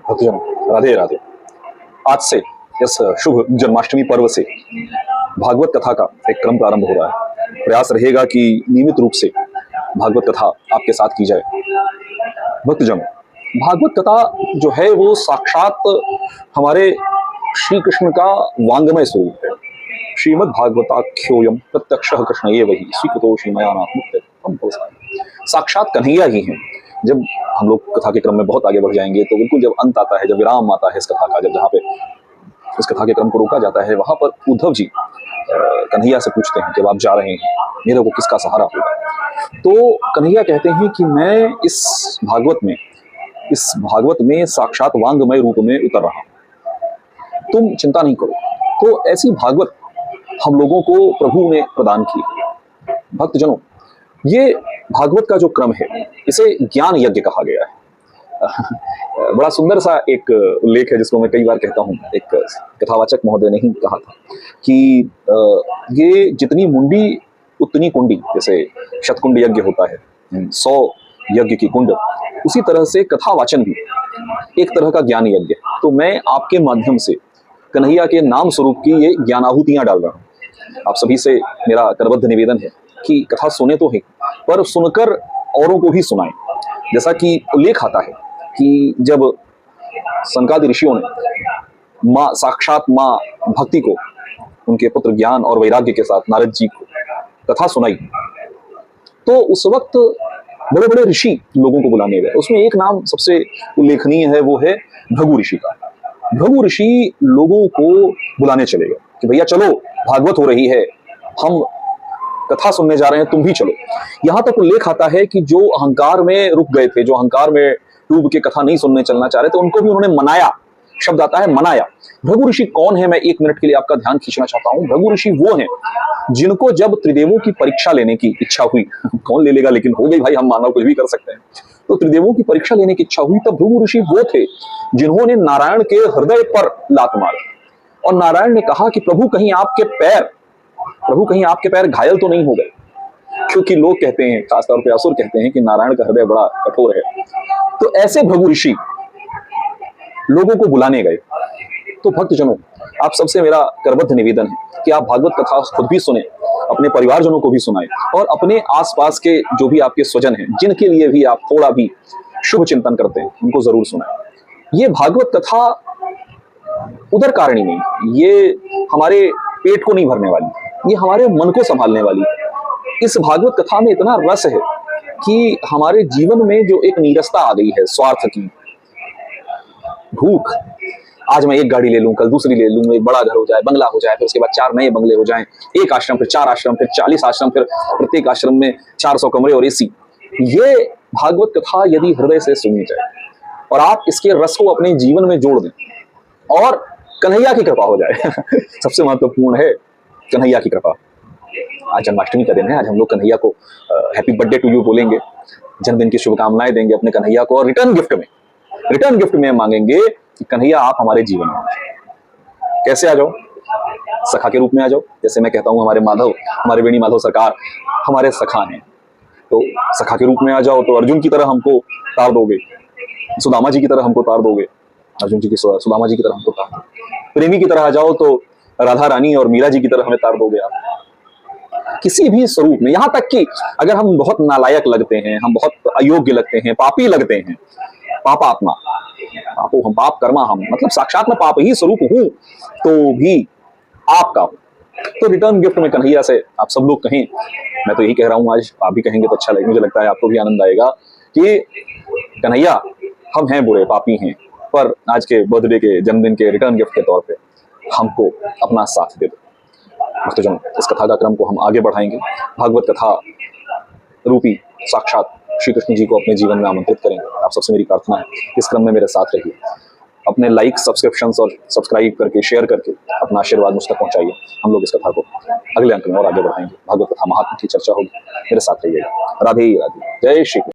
भक्तजन, राधे राधे। आज से इस शुभ जन्माष्टमी पर्व से भागवत कथा का एक क्रम प्रारंभ हो रहा है। प्रयास रहेगा कि नियमित रूप से भागवत कथा आपके साथ की जाए। भक्तजन, भागवत कथा जो है वो साक्षात हमारे श्री कृष्ण का वांग्मय स्वरूप है। श्रीमद् भागवताख्योयम प्रत्यक्षः कृष्ण एव हि स्वीकृतो श्रीमयानाथ मुक्तिः। साक्षात कन्हैया ही हैं। जब हम लोग कथा के क्रम में बहुत आगे बढ़ जाएंगे तो बिल्कुल जब अंत आता है, जब विराम आता है इस कथा का, जब जहाँ पे इस कथा के क्रम को रोका जाता है, वहां पर उद्धव जी कन्हैया से पूछते हैं जब आप जा रहे हैं मेरे को किसका सहारा होगा। तो कन्हैया कहते हैं कि मैं इस भागवत में साक्षात वांगमय रूप में उतर रहा हूं, तुम चिंता नहीं करो। तो ऐसी भागवत हम लोगों को प्रभु ने प्रदान की। भक्तजनों, ये भागवत का जो क्रम है इसे ज्ञान यज्ञ कहा गया है। बड़ा सुंदर सा एक उल्लेख है जिसको मैं कई बार कहता हूँ। एक कथावाचक महोदय ने ही कहा था कि ये जितनी मुंडी उतनी कुंडी, जैसे शतकुंड यज्ञ होता है 100 यज्ञ की कुंड, उसी तरह से कथावाचन भी एक तरह का ज्ञान यज्ञ। तो मैं आपके माध्यम से कन्हैया के नाम स्वरूप की ये ज्ञानाहुतियां डाल रहा हूँ। आप सभी से मेरा करबद्ध निवेदन है कि कथा सुने तो ही, पर सुनकर औरों को भी सुनाएं। जैसा कि उल्लेख आता है कि जब सनकादि ऋषियों ने साक्षात माँ भक्ति को उनके पुत्र ज्ञान और वैराग्य के साथ नारद जी को कथा सुनाई, तो उस वक्त बड़े बड़े ऋषि लोगों को बुलाने गए। उसमें एक नाम सबसे उल्लेखनीय है, वो है भृगु ऋषि का। भृगु ऋषि लोगों को बुलाने चले गए कि भैया चलो, भागवत हो रही है, हम कथा सुनने जा रहे हैं, तुम भी चलो। यहां तक उल्लेख आता है कि जो अहंकार में रुक गए थे, जो अहंकार में डूब के कथा नहीं सुनने चलना चाह रहे थे, उनको भी उन्होंने मनाया। शब्द आता है मनाया। भृगु ऋषि कौन है, मैं 1 मिनट के लिए आपका ध्यान खींचना चाहता हूं। भृगु ऋषि वो हैं जिनको जब त्रिदेवों की परीक्षा लेने की इच्छा हुई, कौन ले लेगा, लेकिन हो गई भाई, हम मानव कुछ भी कर सकते हैं। तो त्रिदेवों की परीक्षा लेने की इच्छा हुई, तब भृगु ऋषि वो थे जिन्होंने नारायण के हृदय पर लात मारी और नारायण ने कहा कि प्रभु कहीं आपके पैर घायल तो नहीं हो गए। क्योंकि लोग कहते हैं, खासतौर पे असुर कहते हैं कि नारायण का हृदय बड़ा कठोर है। तो ऐसे भृगु ऋषि लोगों को बुलाने गए। तो भक्तजनों, आप सबसे मेरा करबद्ध निवेदन है कि आप भागवत कथा खुद भी सुने, अपने परिवारजनों को भी सुनाएं और अपने आसपास के जो भी आपके स्वजन हैं, जिनके लिए भी आप थोड़ा भी शुभ चिंतन करते हैं, उनको जरूर सुनाएं। ये भागवत कथा उदर कारणी नहीं, ये हमारे पेट को नहीं भरने वाली, ये हमारे मन को संभालने वाली। इस भागवत कथा में इतना रस है कि हमारे जीवन में जो एक नीरसता आ गई है, स्वार्थ की भूख, आज मैं एक गाड़ी ले लूं, कल दूसरी ले लूं, एक बड़ा घर हो जाए, बंगला हो जाए, फिर उसके बाद 4 नए बंगले हो जाएं, एक आश्रम, फिर 4 आश्रम, फिर 40 आश्रम, फिर प्रत्येक आश्रम में 400 कमरे और एसी। ये भागवत कथा यदि हृदय से सुनी जाए और आप इसके रस को अपने जीवन में जोड़ दें और कन्हैया की कृपा हो जाए सबसे महत्वपूर्ण है कन्हैया की कृपा। आज जन्माष्टमी का दिन है, आज हम लोग कन्हैया को हैप्पी बर्थडे टू यू बोलेंगे, जन्मदिन की शुभकामनाएं देंगे अपने कन्हैया को और रिटर्न गिफ्ट में मांगेंगे कि कन्हैया आप हमारे जीवन में कैसे आ जाओ, सखा के रूप में आ जाओ। जैसे मैं कहता हूं, हमारे वेणी माधव सरकार हमारे सखा हैं, तो सखा के रूप में आ जाओ तो अर्जुन की तरह हमको तार दोगे, सुदामा जी की तरह हमको तार दोगे, अर्जुन जी की सुदामा जी की तरह हमको तार दोगे। प्रेमी की तरह आ जाओ तो राधा रानी और मीरा जी की तरह हमें तार दोगे आप। किसी भी स्वरूप में, यहां तक कि अगर हम बहुत नालायक लगते हैं, हम बहुत अयोग्य लगते हैं, पापी लगते हैं, पापात्मा, पापो हम, पाप कर्मा हम, मतलब साक्षात में पाप ही स्वरूप हूं, तो भी आपका हूं। तो रिटर्न गिफ्ट में कन्हैया से आप सब लोग कहें, मैं तो यही कह रहा हूं, आज आप भी कहेंगे तो अच्छा लगेगा, मुझे लगता है आपको भी आनंद आएगा कि कन्हैया हम हैं बुरे, पापी हैं, पर आज के बर्थडे के, जन्मदिन के रिटर्न गिफ्ट के तौर पे हमको अपना साथ दे दो। तो जन इस कथा का क्रम को हम आगे बढ़ाएंगे, भागवत कथा रूपी साक्षात श्री कृष्ण जी को अपने जीवन में आमंत्रित करेंगे। आप सबसे मेरी प्रार्थना है, इस क्रम में मेरे साथ रहिए, अपने लाइक, सब्सक्रिप्शन और सब्सक्राइब करके, शेयर करके अपना आशीर्वाद मुझ तक पहुंचाइए। हम लोग इस कथा को अगले अंक में और आगे बढ़ाएंगे, भागवत कथा महात्म की चर्चा होगी। मेरे साथ रहिएगा। राधे राधे, जय श्री कृष्ण।